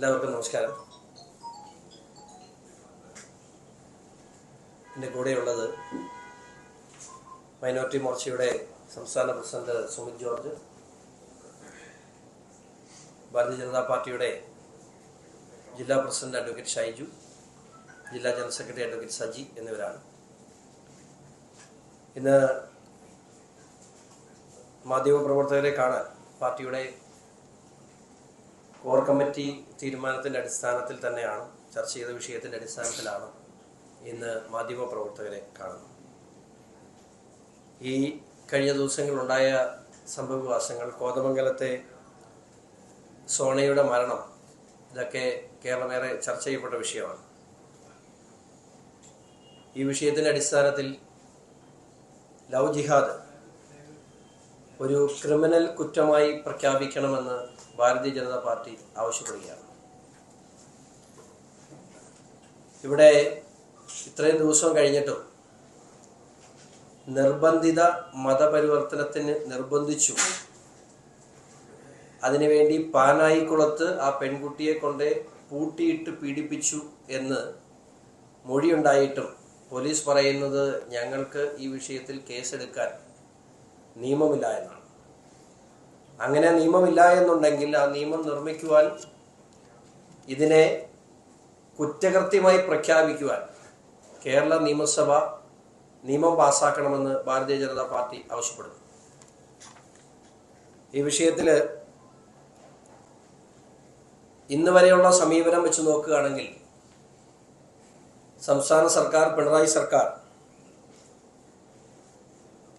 എല്ലാവർക്കും നമസ്കാരം. എൻ്റെ കൂടെയുള്ളത് മൈനോറിറ്റി മോർച്ചയുടെ സംസ്ഥാന പ്രസിഡന്റ് സുമിത് ജോർജ്, ഭാരതീയ ജനതാ പാർട്ടിയുടെ ജില്ലാ പ്രസിഡന്റ് അഡ്വക്കേറ്റ് ഷൈജു, ജില്ലാ ജനറൽ സെക്രട്ടറി അഡ്വക്കേറ്റ് സജി എന്നിവരാണ്. ഇന്ന് മാധ്യമപ്രവർത്തകരെ കാണാൻ പാർട്ടിയുടെ കോർ കമ്മിറ്റി തീരുമാനത്തിൻ്റെ അടിസ്ഥാനത്തിൽ തന്നെയാണ്, ചർച്ച ചെയ്ത വിഷയത്തിൻ്റെ അടിസ്ഥാനത്തിലാണ് ഇന്ന് മാധ്യമപ്രവർത്തകരെ കാണുന്നത്. ഈ കഴിഞ്ഞ ദിവസങ്ങളിലുണ്ടായ സംഭവവികാസങ്ങൾ, കോതമംഗലത്തെ സോണയുടെ മരണം, ഇതൊക്കെ കേരളമേറെ ചർച്ച ചെയ്യപ്പെട്ട വിഷയമാണ്. ഈ വിഷയത്തിൻ്റെ അടിസ്ഥാനത്തിൽ ലവ് ജിഹാദ് ഒരു ക്രിമിനൽ കുറ്റമായി പ്രഖ്യാപിക്കണമെന്ന് ഭാരതീയ ജനതാ പാർട്ടി ആവശ്യപ്പെടുകയാണ്. ഇവിടെ ഇത്രയും ദിവസം കഴിഞ്ഞിട്ടും നിർബന്ധിത മതപരിവർത്തനത്തിന് നിർബന്ധിച്ചു, അതിനുവേണ്ടി പാനായിക്കുളത്ത് ആ പെൺകുട്ടിയെ കൊണ്ട് പൂട്ടിയിട്ട് പീഡിപ്പിച്ചു എന്ന് മൊഴിയുണ്ടായിട്ടും പോലീസ് പറയുന്നത് ഞങ്ങൾക്ക് ഈ വിഷയത്തിൽ കേസെടുക്കാൻ നിയമമില്ല എന്നാണ്. അങ്ങനെ നിയമമില്ല എന്നുണ്ടെങ്കിൽ ആ നിയമം നിർമ്മിക്കുവാൻ, ഇതിനെ കുറ്റകൃത്യമായി പ്രഖ്യാപിക്കുവാൻ കേരള നിയമസഭ നിയമം പാസ്സാക്കണമെന്ന് ഭാരതീയ ജനതാ പാർട്ടി ആവശ്യപ്പെടുന്നു. ഈ വിഷയത്തിൽ ഇന്ന് വരെയുള്ള സമീപനം വെച്ച് നോക്കുകയാണെങ്കിൽ സംസ്ഥാന സർക്കാർ, പിണറായി സർക്കാർ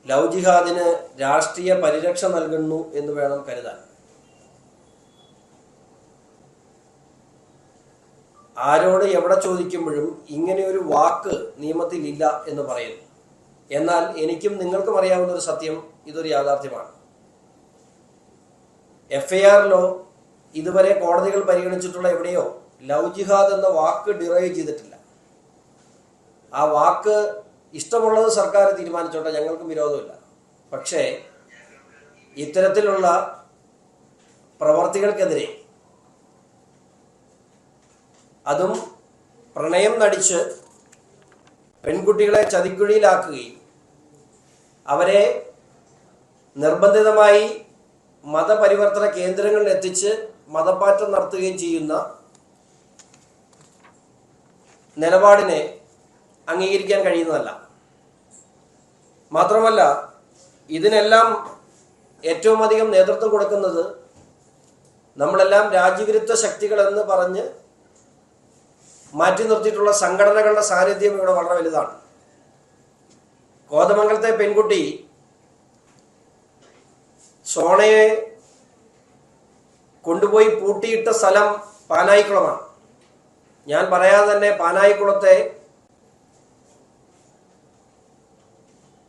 ലവ് ജിഹാദിന് രാഷ്ട്രീയ പരിരക്ഷ നൽകുന്നു എന്ന് വേണം കരുതാൻ. ആരോട് എവിടെ ചോദിക്കുമ്പോഴും ഇങ്ങനെ ഒരു വാക്ക് നിയമത്തിൽ ഇല്ല എന്ന് പറയുന്നു. എന്നാൽ എനിക്കും നിങ്ങൾക്കും അറിയാവുന്ന ഒരു സത്യം, ഇതൊരു യാഥാർത്ഥ്യമാണ്. FIRലോ ഇതുവരെ കോടതികൾ പരിഗണിച്ചിട്ടുള്ള എവിടെയോ ലവ് ജിഹാദ് എന്ന വാക്ക് ഡിറൈവ് ചെയ്തിട്ടില്ല. ആ വാക്ക് ഇഷ്ടമുള്ളത് സർക്കാർ തീരുമാനിച്ചോട്ടെ, ഞങ്ങൾക്കും വിരോധമില്ല. പക്ഷേ ഇത്തരത്തിലുള്ള പ്രവർത്തികൾക്കെതിരെ, അതും പ്രണയം നടിച്ച് പെൺകുട്ടികളെ ചതിക്കുഴിയിലാക്കുകയും അവരെ നിർബന്ധിതമായി മതപരിവർത്തന കേന്ദ്രങ്ങളിൽ എത്തിച്ച് മതമാറ്റം നടത്തുകയും ചെയ്യുന്ന നിലപാടിനെ അംഗീകരിക്കാൻ കഴിയുന്നതല്ല. മാത്രമല്ല, ഇതിനെല്ലാം ഏറ്റവും അധികം നേതൃത്വം കൊടുക്കുന്നത് നമ്മളെല്ലാം രാജ്യവിരുദ്ധ ശക്തികളെന്ന് പറഞ്ഞ് മാറ്റി നിർത്തിയിട്ടുള്ള സംഘടനകളുടെ സാന്നിധ്യം ഇവിടെ വളരെ വലുതാണ്. കോതമംഗലത്തെ പെൺകുട്ടി സോണയെ കൊണ്ടുപോയി പൂട്ടിയിട്ട സ്ഥലം പാനായിക്കുളമാണ്. ഞാൻ പറയാതെ തന്നെ പാനായിക്കുളത്തെ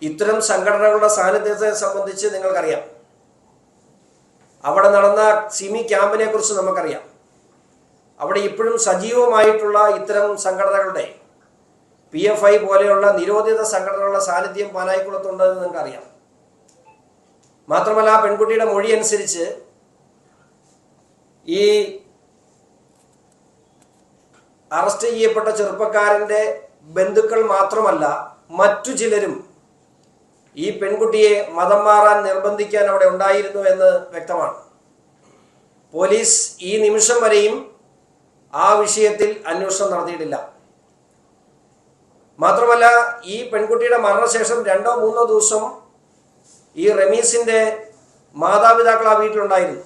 ഇത്തരം സംഘടനകളുടെ സാന്നിധ്യത്തെ സംബന്ധിച്ച് നിങ്ങൾക്കറിയാം. അവിടെ നടന്ന സിമി ക്യാമ്പിനെ കുറിച്ച് നമുക്കറിയാം. അവിടെ ഇപ്പോഴും സജീവമായിട്ടുള്ള ഇത്തരം സംഘടനകളുടെ PFI പോലെയുള്ള നിരോധിത സംഘടനകളുടെ സാന്നിധ്യം പാനായിക്കുളത്തുണ്ടെന്ന് നിങ്ങൾക്കറിയാം. മാത്രമല്ല, ആ പെൺകുട്ടിയുടെ മൊഴി അനുസരിച്ച് ഈ അറസ്റ്റ് ചെയ്യപ്പെട്ട ചെറുപ്പക്കാരൻ്റെ ബന്ധുക്കൾ മാത്രമല്ല, മറ്റു ചിലരും ഈ പെൺകുട്ടിയെ മതം മാറാൻ നിർബന്ധിക്കാൻ അവിടെ ഉണ്ടായിരുന്നു എന്ന് വ്യക്തമാണ്. പോലീസ് ഈ നിമിഷം വരെയും ആ വിഷയത്തിൽ അന്വേഷണം നടത്തിയിട്ടില്ല. മാത്രമല്ല, ഈ പെൺകുട്ടിയുടെ മരണശേഷം 2-3 ദിവസം ഈ റമീസിന്റെ മാതാപിതാക്കൾ ആ വീട്ടിലുണ്ടായിരുന്നു.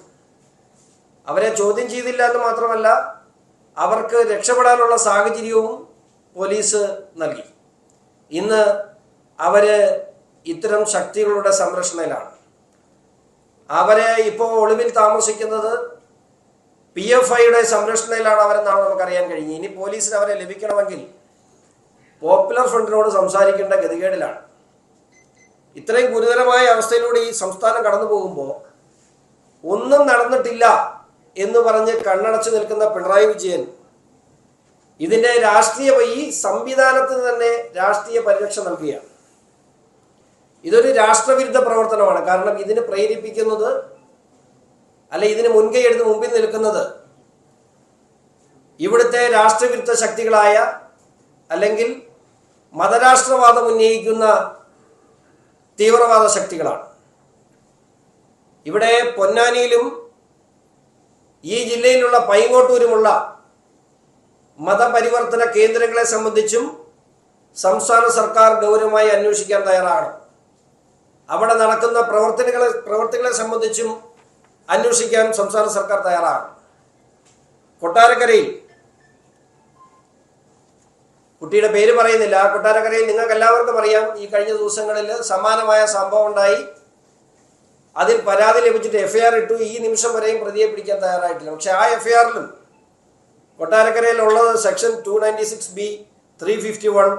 അവരെ ചോദ്യം ചെയ്തില്ല എന്ന് മാത്രമല്ല, അവർക്ക് രക്ഷപ്പെടാനുള്ള സാഹചര്യവും പോലീസ് നൽകി. ഇന്ന് അവര് ഇത്തരം ശക്തികളുടെ സംരക്ഷണയിലാണ്. അവരെ ഇപ്പോൾ ഒളിവിൽ താമസിക്കുന്നത് PFIയുടെ സംരക്ഷണയിലാണ് അവരെന്നാണ് നമുക്കറിയാൻ കഴിഞ്ഞത്. ഇനി പോലീസിന് അവരെ ലഭിക്കണമെങ്കിൽ പോപ്പുലർ ഫ്രണ്ടിനോട് സംസാരിക്കേണ്ട ഗതികേടിലാണ്. ഇത്രയും ഗുരുതരമായ അവസ്ഥയിലൂടെ ഈ സംസ്ഥാനം കടന്നു പോകുമ്പോൾ ഒന്നും നടന്നിട്ടില്ല എന്ന് പറഞ്ഞ് കണ്ണടച്ചു നിൽക്കുന്ന പിണറായി വിജയൻ ഇതിന്റെ ഈ സംവിധാനത്തിന് തന്നെ രാഷ്ട്രീയ പരിരക്ഷ നൽകുകയാണ്. ഇതൊരു രാഷ്ട്രവിരുദ്ധ പ്രവർത്തനമാണ്. കാരണം ഇതിന് പ്രേരിപ്പിക്കുന്നത്, അല്ലെ ഇതിന് മുൻകൈ എടുത്ത് മുമ്പിൽ നിൽക്കുന്നത് ഇവിടുത്തെ രാഷ്ട്രവിരുദ്ധ ശക്തികളായ അല്ലെങ്കിൽ മതരാഷ്ട്രവാദം ഉന്നയിക്കുന്ന തീവ്രവാദ ശക്തികളാണ്. ഇവിടെ പൊന്നാനിയിലും ഈ ജില്ലയിലുള്ള പൈങ്ങോട്ടൂരുമുള്ള മതപരിവർത്തന കേന്ദ്രങ്ങളെ സംബന്ധിച്ചും സംസ്ഥാന സർക്കാർ ഗൗരവമായി അന്വേഷിക്കാൻ തയ്യാറാകണം. അവിടെ നടക്കുന്ന പ്രവർത്തികളെ സംബന്ധിച്ചും അന്വേഷിക്കാൻ സംസ്ഥാന സർക്കാർ തയ്യാറാകണം. കൊട്ടാരക്കരയിൽ, കുട്ടിയുടെ പേര് പറയുന്നില്ല, കൊട്ടാരക്കരയിൽ നിങ്ങൾക്ക് എല്ലാവർക്കും അറിയാം, ഈ കഴിഞ്ഞ ദിവസങ്ങളിൽ സമാനമായ സംഭവം ഉണ്ടായി. അതിൽ പരാതി ലഭിച്ചിട്ട് FIR ഇട്ടു. ഈ നിമിഷം വരെയും പ്രതിയെ പിടിക്കാൻ തയ്യാറായിട്ടില്ല. പക്ഷെ ആ FIRലും കൊട്ടാരക്കരയിലുള്ളത് സെക്ഷൻ 296B, 351,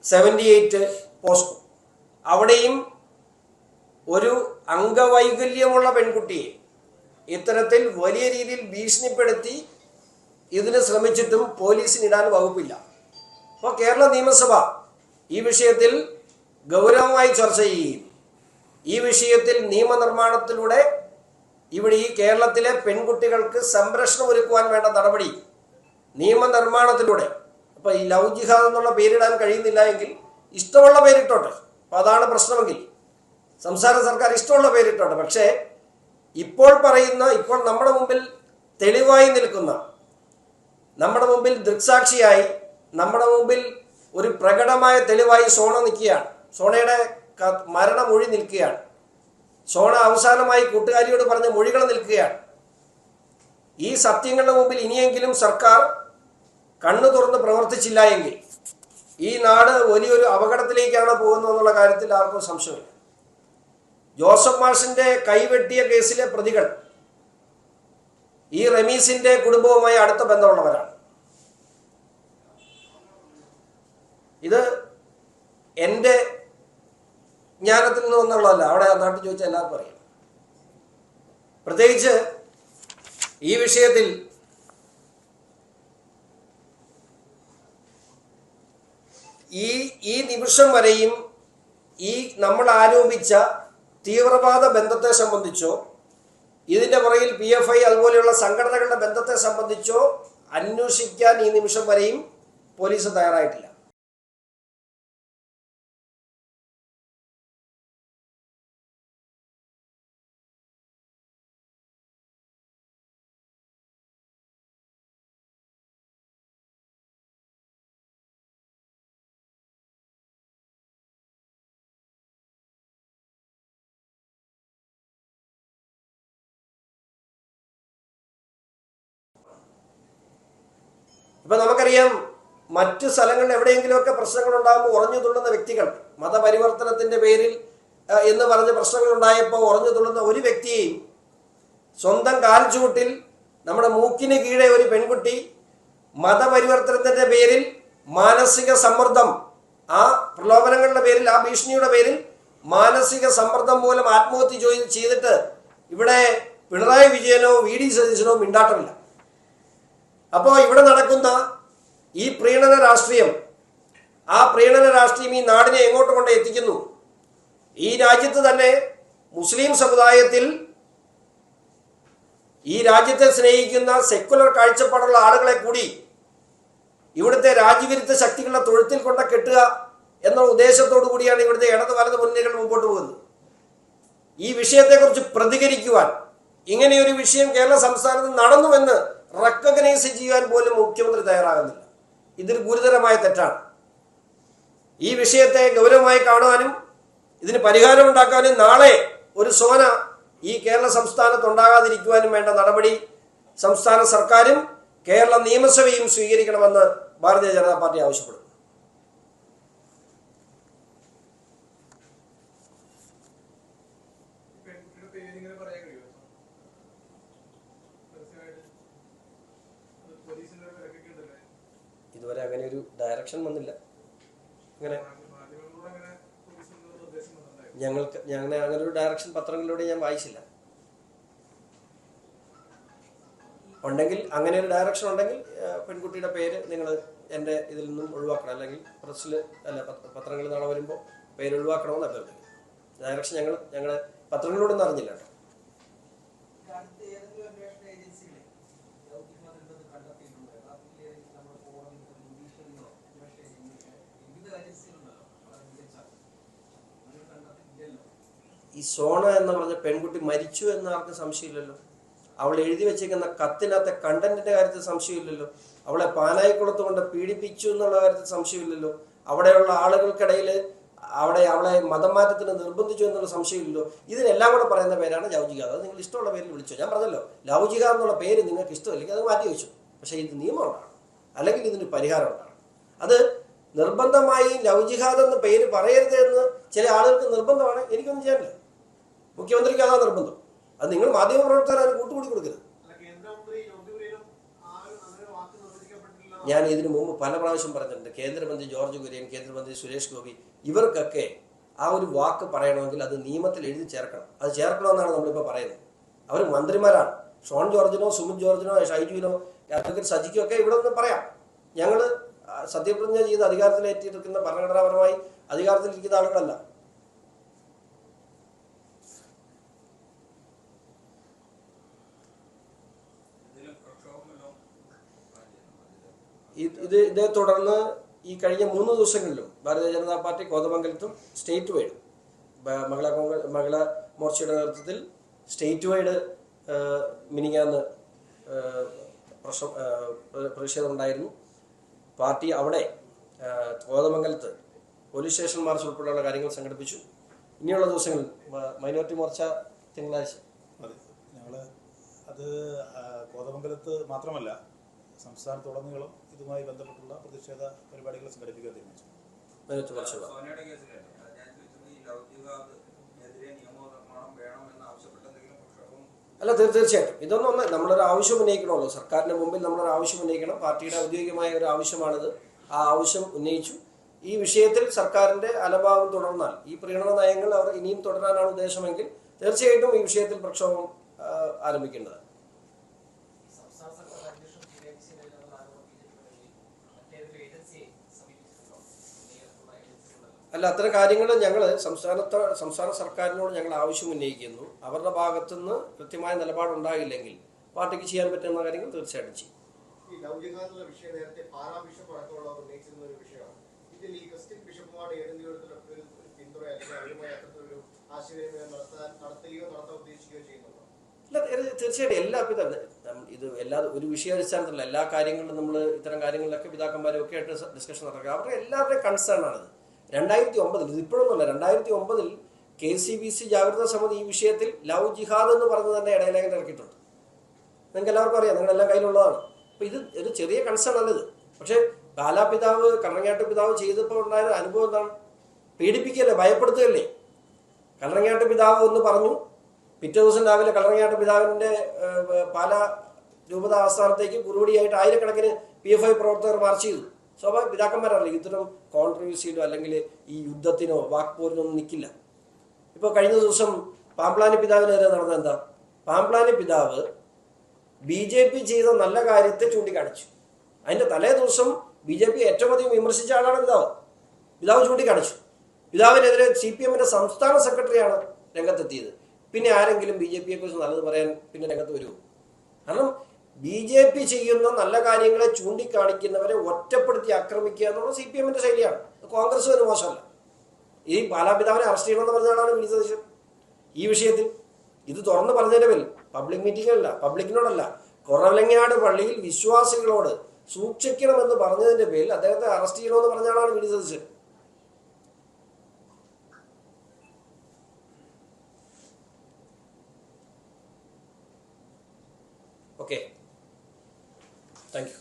78 പോസ്കോ. അവിടെയും ഒരു അംഗവൈകല്യമുള്ള പെൺകുട്ടിയെ ഇത്തരത്തിൽ വലിയ രീതിയിൽ ഭീഷണിപ്പെടുത്തി ഇതിന് ശ്രമിച്ചിട്ടും പോലീസിനിടാൻ വകുപ്പില്ല. അപ്പോൾ കേരള നിയമസഭ ഈ വിഷയത്തിൽ ഗൗരവമായി ചർച്ച ചെയ്യുകയും ഈ വിഷയത്തിൽ നിയമനിർമ്മാണത്തിലൂടെ ഇവിടെ ഈ കേരളത്തിലെ പെൺകുട്ടികൾക്ക് സംരക്ഷണം ഒരുക്കുവാൻ വേണ്ട നടപടി നിയമനിർമ്മാണത്തിലൂടെ, അപ്പോൾ ഈ ലവ് ജിഹാദ് എന്നുള്ള പേരിടാൻ കഴിയുന്നില്ല എങ്കിൽ ഇഷ്ടമുള്ള പേരിട്ടോട്ടെ. അപ്പോൾ അതാണ് പ്രശ്നമെങ്കിൽ സംസ്ഥാന സർക്കാർ ഇഷ്ടമുള്ള പേരിട്ടോട്ടെ. പക്ഷേ ഇപ്പോൾ നമ്മുടെ മുമ്പിൽ തെളിവായി നിൽക്കുന്ന, നമ്മുടെ മുമ്പിൽ ദൃക്സാക്ഷിയായി, നമ്മുടെ മുമ്പിൽ ഒരു പ്രകടമായ തെളിവായി സോണ നിൽക്കുകയാണ്. സോണയുടെ മരണമൊഴി നിൽക്കുകയാണ്. സോണ അവസാനമായി കൂട്ടുകാരിയോട് പറഞ്ഞ മൊഴികൾ നിൽക്കുകയാണ്. ഈ സത്യങ്ങളുടെ മുമ്പിൽ ഇനിയെങ്കിലും സർക്കാർ കണ്ണു തുറന്ന് പ്രവർത്തിച്ചില്ല എങ്കിൽ ഈ നാട് വലിയൊരു അപകടത്തിലേക്കാണ് പോകുന്നതെന്നുള്ള കാര്യത്തിൽ ആർക്കും സംശയമില്ല. ജോസഫ് മാഷിന്റെ കൈവെട്ടിയ കേസിലെ പ്രതികൾ ഈ റമീസിന്റെ കുടുംബവുമായി അടുത്ത ബന്ധമുള്ളവരാണ്. ഇത് എൻ്റെ ജ്ഞാനത്തിൽ നിന്ന് വന്നുള്ളതല്ല, അവിടെ നാട്ടിൽ ചോദിച്ചാൽ എല്ലാവർക്കും അറിയാം. പ്രത്യേകിച്ച് ഈ വിഷയത്തിൽ ഈ നിമിഷം വരെയും ഈ നമ്മൾ ആരോപിച്ച തീവ്രവാദ ബന്ധത്തെ സംബന്ധിച്ചോ ഇതിൻ്റെ പുറകിൽ PFI അതുപോലെയുള്ള സംഘടനകളുടെ ബന്ധത്തെ സംബന്ധിച്ചോ അന്വേഷിക്കാൻ ഈ നിമിഷം വരെയും പോലീസ് തയ്യാറായിട്ടില്ല. ഇപ്പം നമുക്കറിയാം, മറ്റു സ്ഥലങ്ങളിൽ എവിടെയെങ്കിലുമൊക്കെ പ്രശ്നങ്ങൾ ഉണ്ടാകുമ്പോൾ ഉറഞ്ഞു തുള്ളുന്ന വ്യക്തികൾ, മതപരിവർത്തനത്തിൻ്റെ പേരിൽ എന്ന് പറഞ്ഞ് പ്രശ്നങ്ങൾ ഉണ്ടായപ്പോൾ ഉറഞ്ഞു തുള്ളുന്ന ഒരു വ്യക്തിയെയും സ്വന്തം കാൽച്ചുവട്ടിൽ നമ്മുടെ മൂക്കിന് കീഴെ ഒരു പെൺകുട്ടി മതപരിവർത്തനത്തിൻ്റെ പേരിൽ മാനസിക സമ്മർദ്ദം, ആ പ്രലോഭനങ്ങളുടെ പേരിൽ, ആ ഭീഷണിയുടെ പേരിൽ മാനസിക സമ്മർദ്ദം മൂലം ആത്മഹത്യ ചെയ്തിട്ട് ഇവിടെ പിണറായി വിജയനോ VD സതീശനോ മിണ്ടാട്ടമില്ല. അപ്പോൾ ഇവിടെ നടക്കുന്ന ഈ പ്രീണന രാഷ്ട്രീയം, ആ പ്രീണന രാഷ്ട്രീയം ഈ നാടിനെ എങ്ങോട്ട് കൊണ്ട് എത്തിക്കുന്നു? ഈ രാജ്യത്ത് തന്നെ മുസ്ലിം സമുദായത്തിൽ, ഈ രാജ്യത്തെ സ്നേഹിക്കുന്ന സെക്കുലർ കാഴ്ചപ്പാടുള്ള ആളുകളെ കൂടി ഇവിടുത്തെ രാജ്യവിരുദ്ധ ശക്തികളുടെ തൊഴുത്തിൽ കൊണ്ട് കെട്ടുക എന്ന ഉദ്ദേശത്തോടു കൂടിയാണ് ഇവിടുത്തെ ഇടത് വലത് മുന്നണികൾ മുമ്പോട്ട് പോകുന്നത്. ഈ വിഷയത്തെക്കുറിച്ച് പ്രതികരിക്കുവാൻ, ഇങ്ങനെയൊരു വിഷയം കേരള സംസ്ഥാനത്ത് നടന്നുവെന്ന് റെക്കഗ്നൈസ് ചെയ്യാൻ പോലും മുഖ്യമന്ത്രി തയ്യാറാകുന്നില്ല. ഇതൊരു ഗുരുതരമായ തെറ്റാണ്. ഈ വിഷയത്തെ ഗൗരവമായി കാണുവാനും ഇതിന് പരിഹാരമുണ്ടാക്കാനും നാളെ ഒരു സോന ഈ കേരള സംസ്ഥാനത്ത് ഉണ്ടാകാതിരിക്കുവാനും വേണ്ട നടപടി സംസ്ഥാന സർക്കാരും കേരള നിയമസഭയും സ്വീകരിക്കണമെന്ന് ഭാരതീയ ജനതാ പാർട്ടി ആവശ്യപ്പെടുന്നു. ഇതുവരെ അങ്ങനെ ഒരു ഡയറക്ഷൻ വന്നില്ല. ഞങ്ങൾ അങ്ങനെ ഒരു ഡയറക്ഷൻ പത്രങ്ങളിലൂടെ ഞാൻ വായിച്ചില്ല. ഉണ്ടെങ്കിൽ, അങ്ങനെ ഒരു ഡയറക്ഷൻ ഉണ്ടെങ്കിൽ പെൺകുട്ടിയുടെ പേര് നിങ്ങൾ എൻ്റെ ഇതിൽ നിന്നും ഒഴിവാക്കണം, അല്ലെങ്കിൽ പ്രസ്സിൽ അല്ല പത്രങ്ങളിൽ നാളെ വരുമ്പോൾ പേര് ഒഴിവാക്കണമെന്ന് അഭ്യർത്ഥിക്കും. ഡയറക്ഷൻ ഞങ്ങൾ പത്രങ്ങളിലൂടെ ഒന്നും അറിഞ്ഞില്ല കേട്ടോ. ഈ സോണ എന്ന് പറഞ്ഞ പെൺകുട്ടി മരിച്ചു എന്ന് ആർക്കും സംശയമില്ലല്ലോ. അവൾ എഴുതി വെച്ചിരിക്കുന്ന കത്തിനകത്തെ കണ്ടന്റിന്റെ കാര്യത്തിൽ സംശയമില്ലല്ലോ. അവളെ പാനായിക്കുളത്ത് കൊണ്ട് പീഡിപ്പിച്ചു എന്നുള്ള കാര്യത്തിൽ സംശയമില്ലല്ലോ. അവിടെയുള്ള ആളുകൾക്കിടയിൽ അവളെ മതം മാറ്റത്തിന് നിർബന്ധിച്ചു എന്നുള്ള സംശയമില്ലല്ലോ. ഇതിനെല്ലാം കൂടെ പറയുന്ന പേരാണ് ലവ് ജിഹാദ്. അത് നിങ്ങൾ ഇഷ്ടമുള്ള പേരിൽ വിളിച്ചോ. ഞാൻ പറഞ്ഞല്ലോ, ലവ് ജിഹാദ് എന്നുള്ള പേര് നിങ്ങൾക്ക് ഇഷ്ടമല്ലെങ്കിൽ അത് മാറ്റി വെച്ചു. പക്ഷേ ഇത് നിയമം ഉണ്ടാണ്, അല്ലെങ്കിൽ ഇതിന് പരിഹാരം ഉണ്ടാണ്. അത് നിർബന്ധമായി ലവ് ജിഹാദ് എന്ന പേര് പറയരുത് എന്ന് ചില ആളുകൾക്ക് നിർബന്ധമാണ്. എനിക്കൊന്നും ചെയ്യാനില്ല. മുഖ്യമന്ത്രിക്ക് അതാ നിർബന്ധം. അത് നിങ്ങൾ മാധ്യമപ്രവർത്തകർ അതിന് കൂട്ടുകൂടി കൊടുക്കരുത്. ഞാൻ ഇതിനു മുമ്പ് പല പ്രാവശ്യം പറഞ്ഞിട്ടുണ്ട്. കേന്ദ്രമന്ത്രി ജോർജ് കുര്യൻ, കേന്ദ്രമന്ത്രി സുരേഷ് ഗോപി, ഇവർക്കൊക്കെ ആ ഒരു വാക്ക് പറയണമെങ്കിൽ അത് നിയമത്തിൽ എഴുതി ചേർക്കണം. അത് ചേർക്കണമെന്നാണ് നമ്മളിപ്പോൾ പറയുന്നത്. അവർ മന്ത്രിമാരാണ്. ഷോൺ ജോർജിനോ സുമിത് ജോർജിനോ ഷൈജുവിനോ അഡ്വക്കേറ്റ് സജിക്കോ ഒക്കെ ഇവിടെ നിന്ന് പറയാം. ഞങ്ങൾ സത്യപ്രതിജ്ഞ ചെയ്ത് അധികാരത്തിലേറ്റിരിക്കുന്ന ഭരണഘടനാപരമായി അധികാരത്തിലിരിക്കുന്ന ആളുകളല്ല. ഇതേ തുടർന്ന് ഈ കഴിഞ്ഞ 3 ദിവസങ്ങളിലും Bharatiya Janata party കോതമംഗലത്തും state wide മഹിളാ മോർച്ചയുടെ നേതൃത്വത്തിൽ സ്റ്റേറ്റ് വൈഡ് മിനിങ്ങാന്ന് പ്രതിഷേധമുണ്ടായിരുന്നു. പാർട്ടി അവിടെ കോതമംഗലത്ത് പോലീസ് സ്റ്റേഷൻ മാർച്ച് ഉൾപ്പെടെയുള്ള കാര്യങ്ങൾ സംഘടിപ്പിച്ചു. ഇനിയുള്ള ദിവസങ്ങളിൽ മൈനോറിറ്റി മോർച്ച തിങ്കളാഴ്ച ഞങ്ങൾ അത് കോതമംഗലത്ത് മാത്രമല്ല സംസ്ഥാനത്തുടനീളം ഇതുമായി ബന്ധപ്പെട്ടുള്ള പ്രതിഷേധ പരിപാടികൾ സംഘടിപ്പിക്കാൻ തീരുമാനിച്ചു. അല്ല, തീർച്ചയായിട്ടും ഇതൊന്നും നമ്മളൊരു ആവശ്യം ഉന്നയിക്കണമല്ലോ. സർക്കാരിന്റെ മുമ്പിൽ നമ്മളൊരു ആവശ്യം ഉന്നയിക്കണം. പാർട്ടിയുടെ ഔദ്യോഗികമായ ഒരു ആവശ്യമാണിത്. ആ ആവശ്യം ഉന്നയിച്ചു. ഈ വിഷയത്തിൽ സർക്കാരിന്റെ അലംഭാവം തുടർന്നാൽ, ഈ പ്രീണന നയങ്ങൾ അവർ ഇനിയും തുടരാനാണ് ഉദ്ദേശമെങ്കിൽ തീർച്ചയായിട്ടും ഈ വിഷയത്തിൽ പ്രക്ഷോഭം ആരംഭിക്കേണ്ടതാണ്. അല്ല, അത്തരം കാര്യങ്ങൾ ഞങ്ങൾ സംസ്ഥാന സർക്കാരിനോട് ഞങ്ങൾ ആവശ്യം ഉന്നയിക്കുന്നു. അവരുടെ ഭാഗത്തുനിന്ന് കൃത്യമായ നിലപാടുണ്ടായില്ലെങ്കിൽ പാർട്ടിക്ക് ചെയ്യാൻ പറ്റുന്ന കാര്യങ്ങൾ തീർച്ചയായിട്ടും ചെയ്യും. അല്ല, തീർച്ചയായിട്ടും ഒരു വിഷയാടിസ്ഥാനത്തിലുള്ള എല്ലാ കാര്യങ്ങളിലും നമ്മൾ ഇത്തരം കാര്യങ്ങളിലൊക്കെ പിതാക്കന്മാരും ഒക്കെ ആയിട്ട് ഡിസ്കഷൻ നടക്കുക. അവരുടെ എല്ലാവരുടെയും കൺസേൺ ആണത്. 2009 ഇത് ഇപ്പോഴൊന്നുമല്ല, 2009 KCBC ജാഗ്രതാ സമിതി ഈ വിഷയത്തിൽ ലവ് ജിഹാദ് എന്ന് പറഞ്ഞ് തന്നെ ഇടയിലേഖനം ഇറക്കിയിട്ടുണ്ട്. നിങ്ങൾക്ക് എല്ലാവർക്കും അറിയാം, നിങ്ങളെല്ലാം കയ്യിലുള്ളതാണ്. അപ്പോൾ ഇത് ഒരു ചെറിയ കൺസേൺ അല്ലത്. പക്ഷേ ബാലാപിതാവ് കള്ളങ്ങാട്ട് പിതാവ് ചെയ്തപ്പോൾ ഉണ്ടായ അനുഭവം എന്താണ്? പീഡിപ്പിക്കുകയല്ലേ, ഭയപ്പെടുത്തുകയല്ലേ. കള്ളങ്ങാട്ട് പിതാവ് ഒന്ന് പറഞ്ഞു, പിറ്റേ ദിവസം രാവിലെ കള്ളങ്ങാട്ട് പിതാവിൻ്റെ പാലാ രൂപത ആസ്ഥാനത്തേക്ക് കുറുവടിയായിട്ട് ആയിരക്കണക്കിന് PFI പ്രവർത്തകർ മാർച്ച് ചെയ്തു. സ്വാഭാവിക പിതാക്കന്മാരല്ലേ ഇത്തരം കോൺട്രവേഴ്സിയിലോ അല്ലെങ്കിൽ ഈ യുദ്ധത്തിനോ വാക്പോരിനോ ഒന്നും നിൽക്കില്ല. ഇപ്പോൾ കഴിഞ്ഞ ദിവസം പാമ്പ്ലാനി പിതാവിനെതിരെ നടന്ന എന്താ? പാമ്പ്ലാനി പിതാവ് BJP ചെയ്ത നല്ല കാര്യത്തെ ചൂണ്ടിക്കാണിച്ചു. അതിൻ്റെ തലേ ദിവസം BJP ഏറ്റവും അധികം വിമർശിച്ച ആളാണ് പിതാവ് ചൂണ്ടിക്കാണിച്ചു. പിതാവിനെതിരെ CPM-ന്റെ സംസ്ഥാന സെക്രട്ടറിയാണ് രംഗത്തെത്തിയത്. പിന്നെ ആരെങ്കിലും BJP-യെ കുറിച്ച് നല്ലത് പറയാൻ പിന്നെ രംഗത്ത് വരുമോ? കാരണം BJP ചെയ്യുന്ന നല്ല കാര്യങ്ങളെ ചൂണ്ടിക്കാണിക്കുന്നവരെ ഒറ്റപ്പെടുത്തി ആക്രമിക്കുക എന്നുള്ള CPM-ന്റെ ശൈലിയാണ്. കോൺഗ്രസ് ഒരു മോശമല്ല. ഈ ബാലാപിതാവിനെ അറസ്റ്റ് ചെയ്യണമെന്ന് പറഞ്ഞാലാണ് വി. സതീശൻ ഈ വിഷയത്തിൽ ഇത് തുറന്ന് പറഞ്ഞതിൻ്റെ പേരിൽ പബ്ലിക് മീറ്റിംഗിലല്ല, പബ്ലിക്കിനോടല്ല, കുറവലങ്ങാട് പള്ളിയിൽ വിശ്വാസികളോട് സൂക്ഷിക്കണമെന്ന് പറഞ്ഞതിൻ്റെ പേരിൽ അദ്ദേഹത്തെ അറസ്റ്റ് ചെയ്യണമെന്ന് പറഞ്ഞാലാണ് V. Satheesan. Okay, thank U.